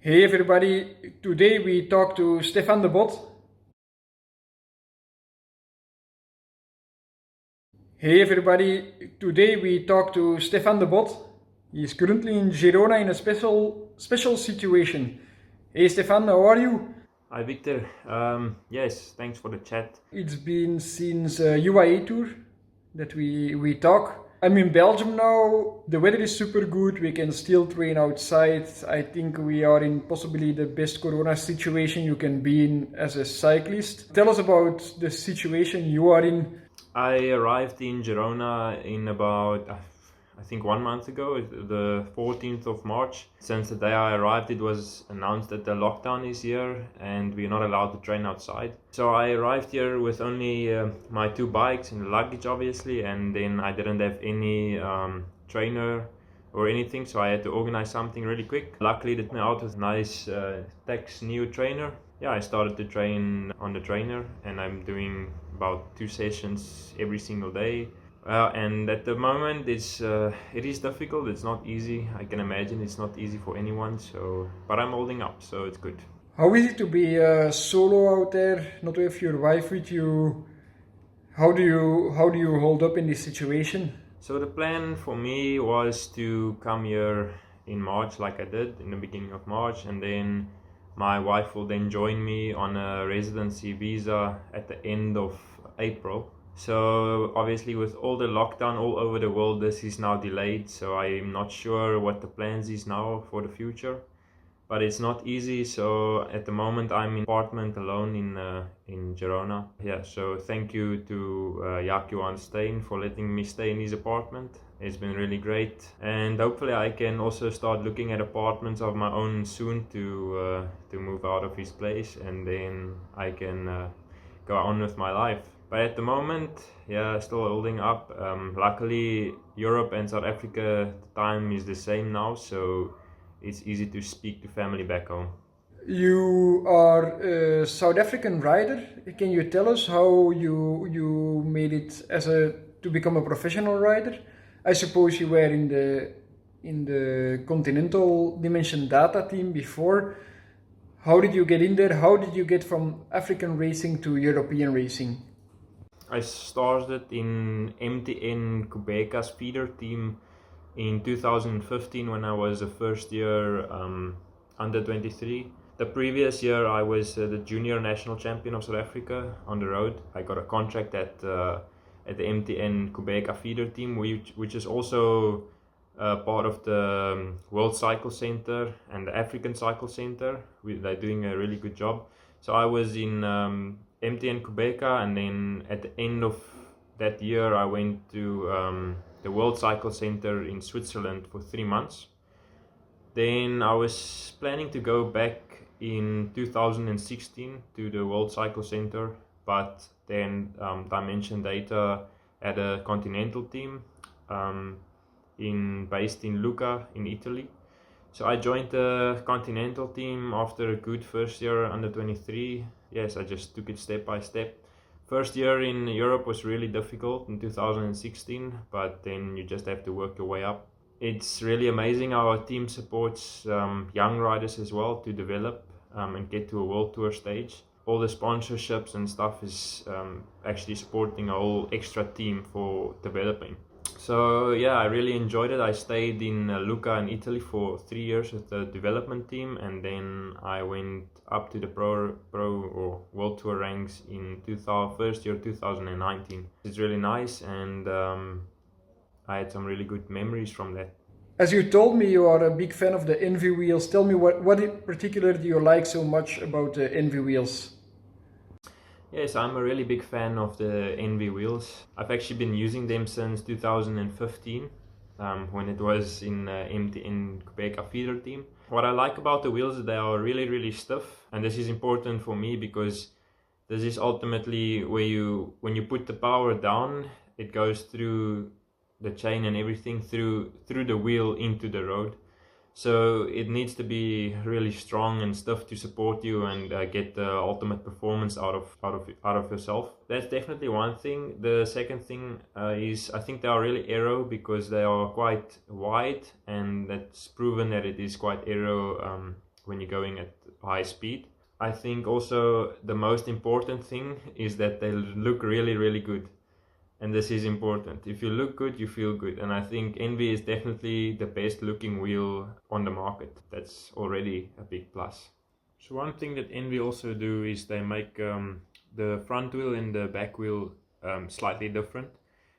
Hey everybody, today we talk to Stefan de Bot. Hey everybody, today we talk to Stefan de Bot. He is currently in Girona in a special situation. Hey Stefan, how are you? Hi Victor, yes, thanks for the chat. It's been since UAE tour that we talk. I'm in Belgium now. The weather is super good. We can still train outside. I think we are in possibly the best corona situation you can be in as a cyclist. Tell us about the situation you are in. I arrived in Girona in about, I think 1 month ago, the 14th of March. Since the day I arrived, it was announced that the lockdown is here and we're not allowed to train outside. So I arrived here with only my two bikes and luggage, obviously, and then I didn't have any trainer or anything, so I had to organize something really quick. Luckily, it turned out with a nice Tex new trainer. Yeah, I started to train on the trainer, and I'm doing about 2 sessions every single day. And at the moment, it is difficult. It's not easy. I can imagine it's not easy for anyone. But I'm holding up, so it's good. How is it to be solo out there, not with your wife with you? How do you hold up in this situation? So the plan for me was to come here in March, like I did in the beginning of March, and then my wife will then join me on a residency visa at the end of April. So obviously with all the lockdown all over the world, this is now delayed, so I'm not sure what the plans is now for the future. But it's not easy, so at the moment I'm in apartment alone in Girona. Yeah, so thank you to Jaakko Stein for letting me stay in his apartment. It's been really great, and hopefully I can also start looking at apartments of my own soon to move out of his place, and then I can go on with my life. But at the moment, yeah, still holding up. Luckily, Europe and South Africa, the time is the same now, so it's easy to speak to family back home. You are a South African rider. Can you tell us how you made it to become a professional rider? I suppose you were in the Continental Dimension Data team before. How did you get in there? How did you get from African racing to European racing? I started in MTN Quebec's feeder team in 2015 when I was a first year under 23. The previous year I was the junior national champion of South Africa on the road. I got a contract at the MTN Quebec feeder team, which is also part of the World Cycle Center and the African Cycle Center. They're doing a really good job. So I was in MTN Quebec, and then at the end of that year I went to the World Cycle Center in Switzerland for 3 months. Then I was planning to go back in 2016 to the World Cycle Center, but then Dimension Data had a continental team based in Lucca in Italy. So I joined the continental team after a good first year under 23. Yes, I just took it step by step. First year in Europe was really difficult in 2016, but then you just have to work your way up. It's really amazing how our team supports young riders as well to develop and get to a world tour stage. All the sponsorships and stuff is actually supporting a whole extra team for developing. So yeah, I really enjoyed it. I stayed in Lucca in Italy for 3 years with the development team, and then I went up to the pro or world tour ranks in first year 2019. It's really nice, and I had some really good memories from that. As you told me, you are a big fan of the Enve wheels. Tell me what in particular do you like so much about the Enve wheels? Yes, I'm a really big fan of the Enve wheels. I've actually been using them since 2015 when it was in MTN Quebec feeder team. What I like about the wheels is they are really, really stiff, and this is important for me because this is ultimately when you put the power down, it goes through the chain and everything through the wheel into the road. So it needs to be really strong and stiff to support you and get the ultimate performance out of yourself. That's definitely one thing. The second thing is I think they are really aero because they are quite wide, and that's proven that it is quite aero when you're going at high speed. I think also the most important thing is that they look really, really good. And this is important. If you look good, you feel good. And I think Enve is definitely the best looking wheel on the market. That's already a big plus. So one thing that Enve also do is they make the front wheel and the back wheel slightly different.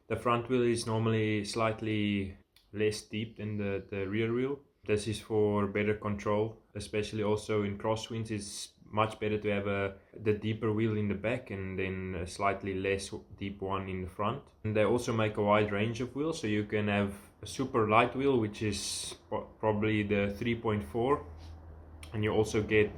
The front wheel is normally slightly less deep than the rear wheel. This is for better control, especially also in crosswinds. It's much better to have the deeper wheel in the back and then a slightly less deep one in the front. And they also make a wide range of wheels, so you can have a super light wheel, which is probably the 3.4, and you also get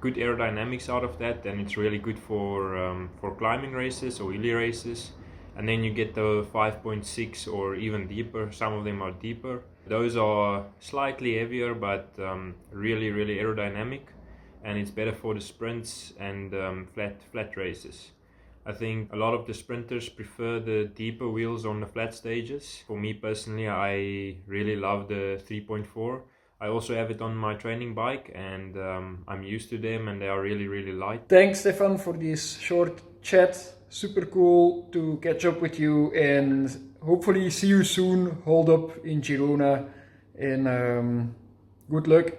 good aerodynamics out of that, and it's really good for climbing races or hilly races. And then you get the 5.6 or even deeper. Some of them are deeper. Those are slightly heavier, but really, really aerodynamic, and it's better for the sprints and flat races. I think a lot of the sprinters prefer the deeper wheels on the flat stages. For me personally, I really love the 3.4. I also have it on my training bike, and I'm used to them, and they are really, really light. Thanks, Stefan, for this short chat. Super cool to catch up with you, and hopefully see you soon. Hold up in Girona, and good luck.